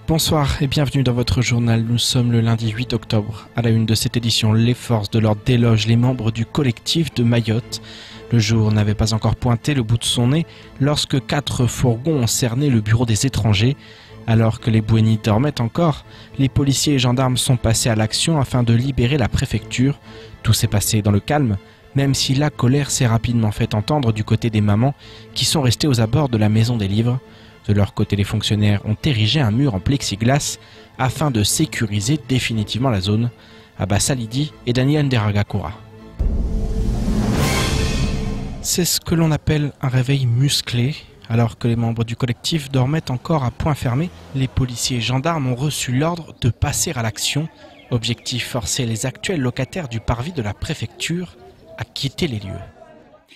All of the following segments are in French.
Bonsoir et bienvenue dans votre journal. Nous sommes le lundi 8 octobre. À la une de cette édition, les forces de l'ordre délogent les membres du collectif de Mayotte. Le jour n'avait pas encore pointé le bout de son nez lorsque 4 fourgons ont cerné le bureau des étrangers. Alors que les Bouénis dormaient encore, les policiers et gendarmes sont passés à l'action afin de libérer la préfecture. Tout s'est passé dans le calme, même si la colère s'est rapidement fait entendre du côté des mamans qui sont restées aux abords de la maison des livres. De leur côté, les fonctionnaires ont érigé un mur en plexiglas afin de sécuriser définitivement la zone. Abbas Salidi et Daniel Nderagakura. C'est ce que l'on appelle un réveil musclé. Alors que les membres du collectif dormaient encore à point fermé, les policiers et gendarmes ont reçu l'ordre de passer à l'action. Objectif, forcer les actuels locataires du parvis de la préfecture à quitter les lieux.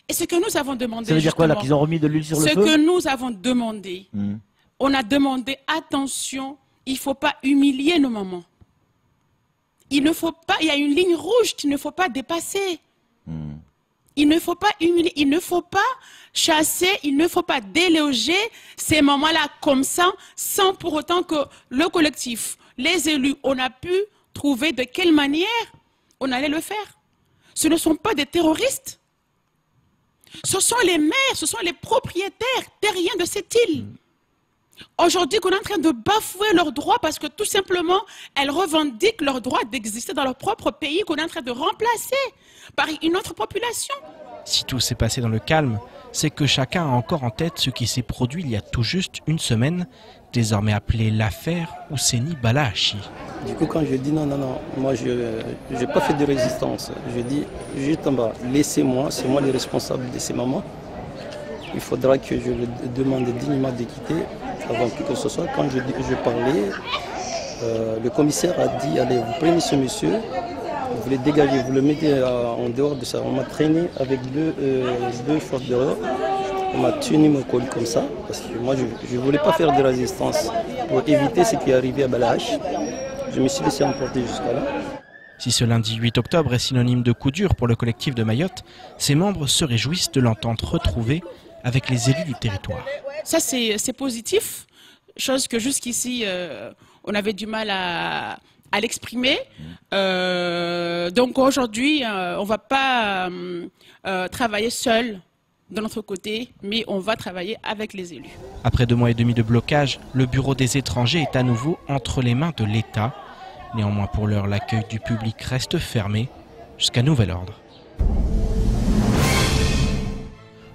Et ce que nous avons demandé, ça veut dire quoi là, qu'ils ont remis de l'huile sur le feu? Ce que nous avons demandé, on a demandé attention, il ne faut pas humilier nos mamans. Il ne faut pas, il y a une ligne rouge qu'il ne faut pas dépasser. Il ne faut pas humilier, il ne faut pas chasser, il ne faut pas déloger ces mamans-là comme ça, sans pour autant que le collectif, les élus, on a pu trouver de quelle manière on allait le faire. Ce ne sont pas des terroristes. Ce sont les maires, ce sont les propriétaires terriens de cette île. Aujourd'hui, qu'on est en train de bafouer leurs droits parce que tout simplement, elles revendiquent leur droit d'exister dans leur propre pays qu'on est en train de remplacer par une autre population. Si tout s'est passé dans le calme, c'est que chacun a encore en tête ce qui s'est produit il y a tout juste une semaine, désormais appelé l'affaire Ousseni Bala Hachi. Du coup, quand je dis non, moi je n'ai pas fait de résistance. Je dis juste en bas, laissez-moi, c'est moi le responsable de ces mamans. Il faudra que je le demande dignement de quitter avant que ce soit. Quand je parlais, le commissaire a dit, allez, vous prenez ce monsieur, vous le dégagez, vous le mettez en dehors de ça. On m'a traîné avec deux forces dehors. On m'a tenu mon col comme ça, parce que moi je ne voulais pas faire de résistance pour éviter ce qui est arrivé à Bala Hachi. Je me suis laissé emporter jusqu'à là. Si ce lundi 8 octobre est synonyme de coup dur pour le collectif de Mayotte, ses membres se réjouissent de l'entente retrouvée avec les élus du territoire. Ça c'est positif, chose que jusqu'ici on avait du mal à l'exprimer. Donc aujourd'hui on ne va pas travailler seul de notre côté, mais on va travailler avec les élus. Après 2 mois et demi de blocage, le bureau des étrangers est à nouveau entre les mains de l'État. Néanmoins, pour l'heure, l'accueil du public reste fermé jusqu'à nouvel ordre.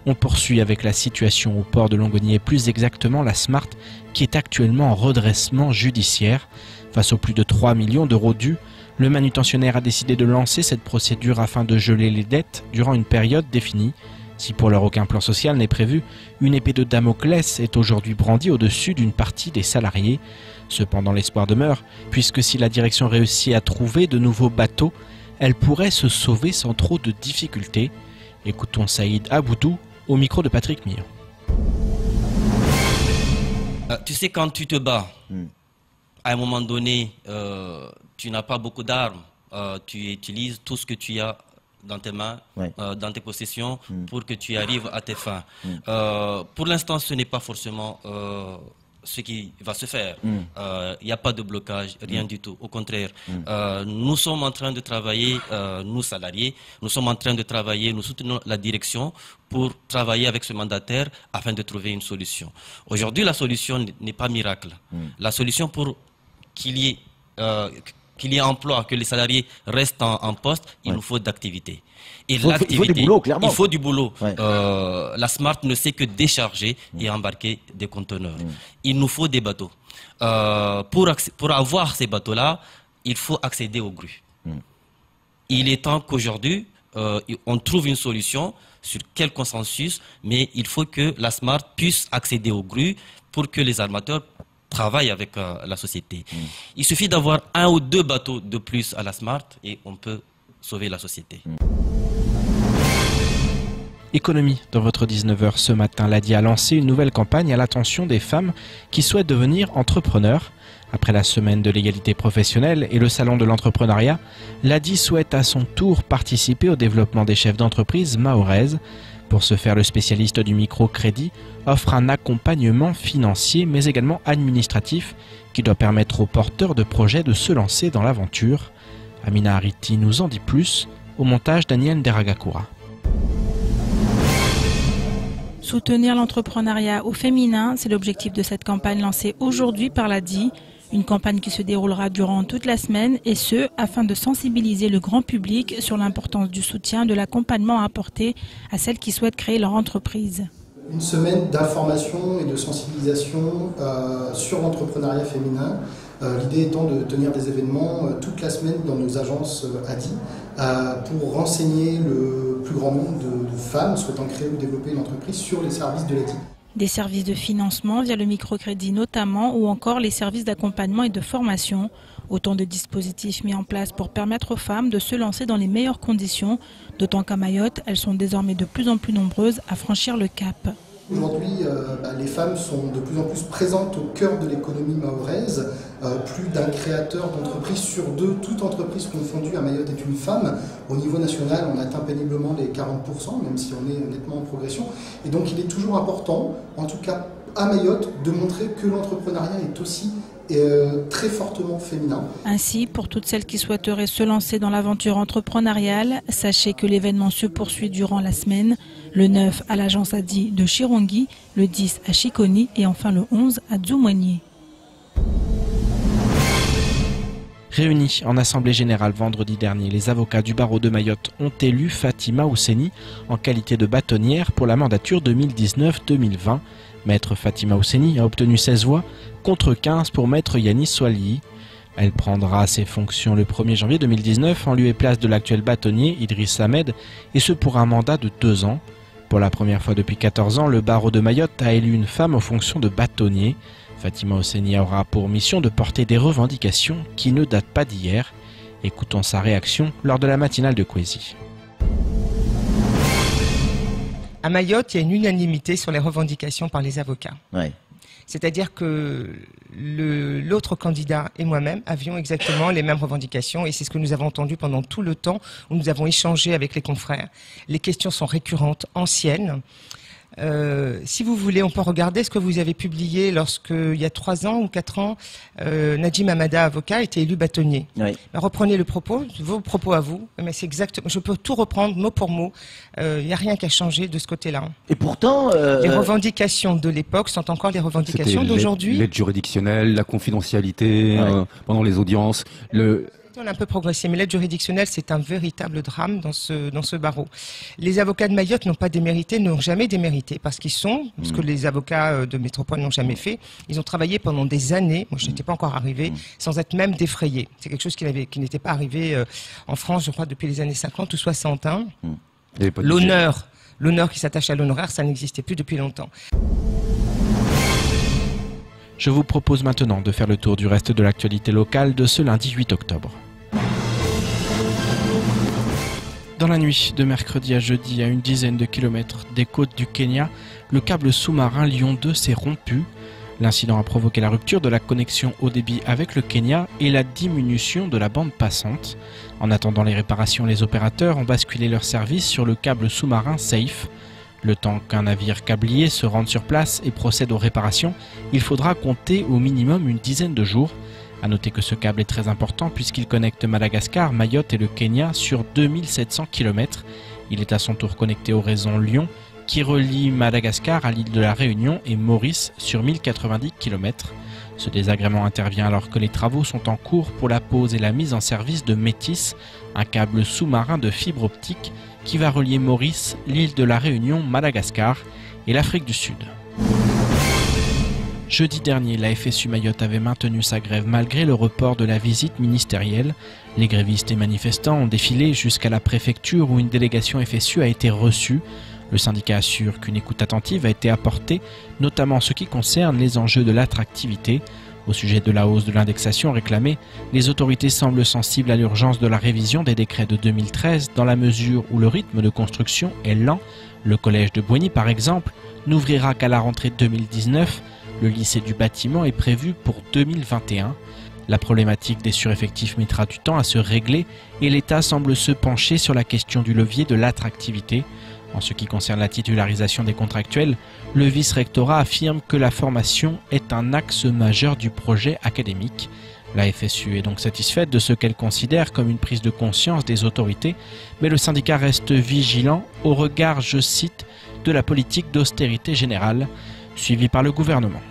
On poursuit avec la situation au port de Longonier, plus exactement la Smart, qui est actuellement en redressement judiciaire. Face aux plus de 3 millions d'euros dus, le manutentionnaire a décidé de lancer cette procédure afin de geler les dettes durant une période définie. Si pour l'heure aucun plan social n'est prévu, une épée de Damoclès est aujourd'hui brandie au-dessus d'une partie des salariés. Cependant, l'espoir demeure, puisque si la direction réussit à trouver de nouveaux bateaux, elle pourrait se sauver sans trop de difficultés. Écoutons Saïd Aboudou au micro de Patrick Millon. Tu sais, quand tu te bats, à un moment donné, tu n'as pas beaucoup d'armes, tu utilises tout ce que tu as dans tes mains, dans tes possessions, pour que tu arrives à tes fins. Pour l'instant, ce n'est pas forcément ce qui va se faire. Il n'y a pas de blocage, rien du tout. Au contraire, nous sommes en train de travailler, nous salariés, nous sommes en train de travailler, nous soutenons la direction pour travailler avec ce mandataire afin de trouver une solution. Aujourd'hui, la solution n'est pas miracle. La solution pour qu'il y ait emploi, que les salariés restent en poste, il nous faut d'activité. Et l'activité, il faut du boulot, clairement. Il faut du boulot. La Smart ne sait que décharger et embarquer des conteneurs. Il nous faut des bateaux. Pour avoir ces bateaux-là, il faut accéder aux grues. Il est temps qu'aujourd'hui, on trouve une solution sur quel consensus, mais il faut que la Smart puisse accéder aux grues pour que les armateurs travaillent avec la société. Il suffit d'avoir 1 ou 2 bateaux de plus à la Smart et on peut sauver la société. Économie, dans votre 19h ce matin, l'ADI a lancé une nouvelle campagne à l'attention des femmes qui souhaitent devenir entrepreneurs. Après la semaine de l'égalité professionnelle et le salon de l'entrepreneuriat, l'ADI souhaite à son tour participer au développement des chefs d'entreprise mahoraises. Pour ce faire, le spécialiste du microcrédit offre un accompagnement financier mais également administratif qui doit permettre aux porteurs de projets de se lancer dans l'aventure. Amina Hariti nous en dit plus, au montage Daniel Deragakura. Soutenir l'entrepreneuriat au féminin, c'est l'objectif de cette campagne lancée aujourd'hui par l'ADI. Une campagne qui se déroulera durant toute la semaine et ce, afin de sensibiliser le grand public sur l'importance du soutien, de l'accompagnement à apporter à celles qui souhaitent créer leur entreprise. Une semaine d'information et de sensibilisation sur l'entrepreneuriat féminin. L'idée étant de tenir des événements toute la semaine dans nos agences ADI pour renseigner le plus grand nombre de femmes souhaitant créer ou développer une entreprise sur les services de l'ADI. Des services de financement via le microcrédit notamment ou encore les services d'accompagnement et de formation. Autant de dispositifs mis en place pour permettre aux femmes de se lancer dans les meilleures conditions, d'autant qu'à Mayotte, elles sont désormais de plus en plus nombreuses à franchir le cap. Aujourd'hui, les femmes sont de plus en plus présentes au cœur de l'économie mahoraise. Plus d'un créateur d'entreprise sur deux, toute entreprise confondue à Mayotte est une femme. Au niveau national, on atteint péniblement les 40%, même si on est nettement en progression. Et donc il est toujours important, en tout cas à Mayotte, de montrer que l'entrepreneuriat est aussi très fortement féminin. Ainsi, pour toutes celles qui souhaiteraient se lancer dans l'aventure entrepreneuriale, sachez que l'événement se poursuit durant la semaine, le 9 à l'agence ADI de Chirongui, le 10 à Chiconi et enfin le 11 à Dzoumouagné. Réunis en assemblée générale vendredi dernier, les avocats du barreau de Mayotte ont élu Fatima Ousseni en qualité de bâtonnière pour la mandature 2019-2020. Maître Fatima Ousseni a obtenu 16 voix contre 15 pour Maître Yanis Swali. Elle prendra ses fonctions le 1er janvier 2019 en lieu et place de l'actuel bâtonnier Idriss Ahmed et ce pour un mandat de 2 ans. Pour la première fois depuis 14 ans, le barreau de Mayotte a élu une femme en fonction de bâtonnier. Fatima Ousseni aura pour mission de porter des revendications qui ne datent pas d'hier. Écoutons sa réaction lors de la matinale de Kwesi. À Mayotte, il y a une unanimité sur les revendications par les avocats. Ouais. C'est-à-dire que l'autre candidat et moi-même avions exactement les mêmes revendications et c'est ce que nous avons entendu pendant tout le temps où nous avons échangé avec les confrères. Les questions sont récurrentes, anciennes. Si vous voulez, on peut regarder ce que vous avez publié lorsqu'il y a 3 ans ou 4 ans, Nadjim Hamada, avocat, était élu bâtonnier. Oui. Reprenez le propos, vos propos à vous, mais c'est exactement, je peux tout reprendre mot pour mot. Il n'y a rien qu'à changer de ce côté-là. Et pourtant, les revendications de l'époque sont encore les revendications d'aujourd'hui. L'aide juridictionnelle, la confidentialité pendant les audiences, On a un peu progressé, mais l'aide juridictionnelle, c'est un véritable drame dans ce barreau. Les avocats de Mayotte n'ont pas démérité, n'ont jamais démérité, parce qu'ils sont, ce que les avocats de métropole n'ont jamais fait, ils ont travaillé pendant des années, moi je n'étais pas encore arrivé, sans être même défrayé. C'est quelque chose qui n'était pas arrivé en France, je crois, depuis les années 50 ou 60. Hein. L'honneur qui s'attache à l'honoraire, ça n'existait plus depuis longtemps. Je vous propose maintenant de faire le tour du reste de l'actualité locale de ce lundi 8 octobre. Dans la nuit de mercredi à jeudi, à une dizaine de kilomètres des côtes du Kenya, le câble sous-marin Lion 2 s'est rompu. L'incident a provoqué la rupture de la connexion haut débit avec le Kenya et la diminution de la bande passante. En attendant les réparations, les opérateurs ont basculé leur service sur le câble sous-marin Safe. Le temps qu'un navire câblier se rende sur place et procède aux réparations, il faudra compter au minimum une dizaine de jours. A noter que ce câble est très important puisqu'il connecte Madagascar, Mayotte et le Kenya sur 2700 km. Il est à son tour connecté au réseau Lion qui relie Madagascar à l'île de la Réunion et Maurice sur 1090 km. Ce désagrément intervient alors que les travaux sont en cours pour la pose et la mise en service de Métis, un câble sous-marin de fibre optique qui va relier Maurice, l'île de la Réunion, Madagascar et l'Afrique du Sud. Jeudi dernier, la FSU Mayotte avait maintenu sa grève malgré le report de la visite ministérielle. Les grévistes et manifestants ont défilé jusqu'à la préfecture où une délégation FSU a été reçue. Le syndicat assure qu'une écoute attentive a été apportée, notamment en ce qui concerne les enjeux de l'attractivité. Au sujet de la hausse de l'indexation réclamée, les autorités semblent sensibles à l'urgence de la révision des décrets de 2013 dans la mesure où le rythme de construction est lent. Le collège de Boigny, par exemple, n'ouvrira qu'à la rentrée 2019. Le lycée du bâtiment est prévu pour 2021. La problématique des sureffectifs mettra du temps à se régler et l'État semble se pencher sur la question du levier de l'attractivité. En ce qui concerne la titularisation des contractuels, le vice-rectorat affirme que la formation est un axe majeur du projet académique. La FSU est donc satisfaite de ce qu'elle considère comme une prise de conscience des autorités, mais le syndicat reste vigilant au regard, je cite, de la politique d'austérité générale, suivie par le gouvernement.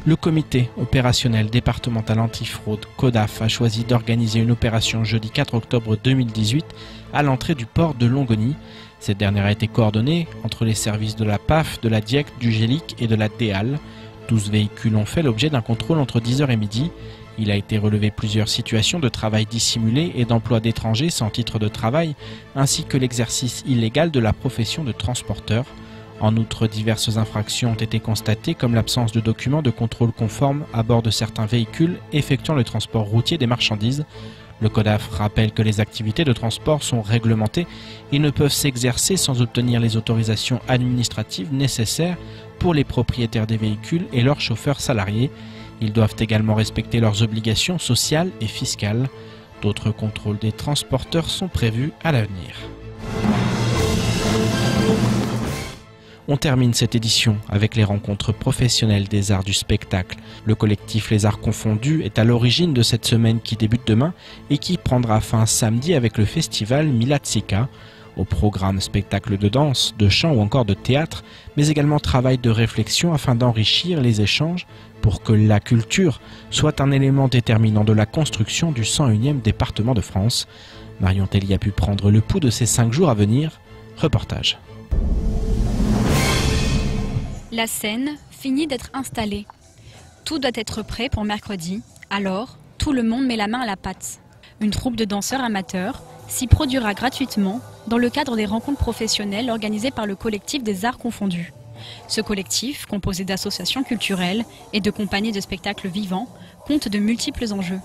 Le comité opérationnel départemental antifraude CODAF a choisi d'organiser une opération jeudi 4 octobre 2018 à l'entrée du port de Longoni. Cette dernière a été coordonnée entre les services de la PAF, de la DIEC, du GELIC et de la DEAL. 12 véhicules ont fait l'objet d'un contrôle entre 10h et midi. Il a été relevé plusieurs situations de travail dissimulé et d'emploi d'étrangers sans titre de travail, ainsi que l'exercice illégal de la profession de transporteur. En outre, diverses infractions ont été constatées comme l'absence de documents de contrôle conformes à bord de certains véhicules effectuant le transport routier des marchandises. Le CODAF rappelle que les activités de transport sont réglementées et ne peuvent s'exercer sans obtenir les autorisations administratives nécessaires pour les propriétaires des véhicules et leurs chauffeurs salariés. Ils doivent également respecter leurs obligations sociales et fiscales. D'autres contrôles des transporteurs sont prévus à l'avenir. On termine cette édition avec les rencontres professionnelles des arts du spectacle. Le collectif Les Arts Confondus est à l'origine de cette semaine qui débute demain et qui prendra fin samedi avec le festival Milatsika. Au programme spectacle de danse, de chant ou encore de théâtre, mais également travail de réflexion afin d'enrichir les échanges pour que la culture soit un élément déterminant de la construction du 101e département de France. Marion Telly a pu prendre le pouls de ces 5 jours à venir. Reportage. La scène finit d'être installée. Tout doit être prêt pour mercredi, alors tout le monde met la main à la pâte. Une troupe de danseurs amateurs s'y produira gratuitement dans le cadre des rencontres professionnelles organisées par le collectif des Arts Confondus. Ce collectif, composé d'associations culturelles et de compagnies de spectacles vivants, compte de multiples enjeux.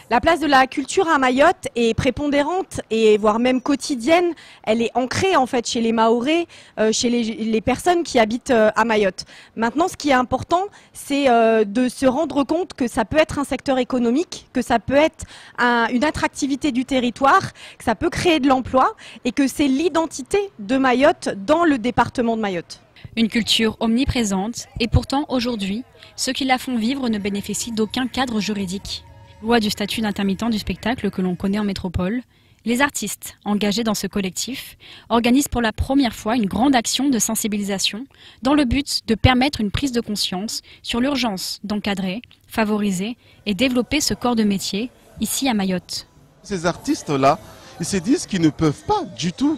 La place de la culture à Mayotte est prépondérante et voire même quotidienne. Elle est ancrée en fait chez les Mahorais, chez les personnes qui habitent à Mayotte. Maintenant, ce qui est important, c'est de se rendre compte que ça peut être un secteur économique, que ça peut être une attractivité du territoire, que ça peut créer de l'emploi et que c'est l'identité de Mayotte dans le département de Mayotte. Une culture omniprésente et pourtant aujourd'hui, ceux qui la font vivre ne bénéficient d'aucun cadre juridique. Loi du statut d'intermittent du spectacle que l'on connaît en métropole, les artistes engagés dans ce collectif organisent pour la première fois une grande action de sensibilisation dans le but de permettre une prise de conscience sur l'urgence d'encadrer, favoriser et développer ce corps de métier ici à Mayotte. Ces artistes-là, ils se disent qu'ils ne peuvent pas du tout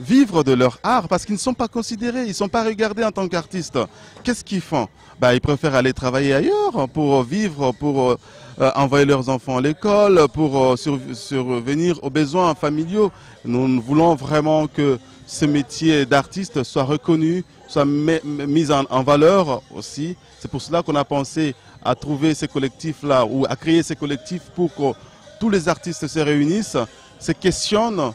vivre de leur art parce qu'ils ne sont pas considérés, ils ne sont pas regardés en tant qu'artistes. Qu'est-ce qu'ils font? Ils préfèrent aller travailler ailleurs pour vivre, pour envoyer leurs enfants à l'école, pour survenir aux besoins familiaux. Nous voulons vraiment que ce métier d'artiste soit reconnu, soit mis en valeur aussi. C'est pour cela qu'on a pensé à trouver ces collectifs-là ou à créer ces collectifs pour que tous les artistes se réunissent, se questionnent,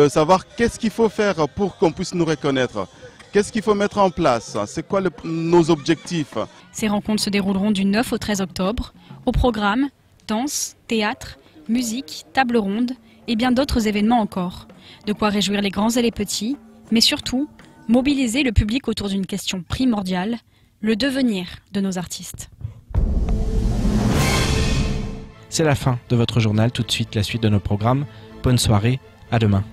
savoir qu'est-ce qu'il faut faire pour qu'on puisse nous reconnaître. Qu'est-ce qu'il faut mettre en place? C'est quoi nos objectifs? Ces rencontres se dérouleront du 9 au 13 octobre. Au programme, danse, théâtre, musique, table ronde et bien d'autres événements encore. De quoi réjouir les grands et les petits, mais surtout mobiliser le public autour d'une question primordiale, le devenir de nos artistes. C'est la fin de votre journal. Tout de suite, la suite de nos programmes. Bonne soirée, à demain.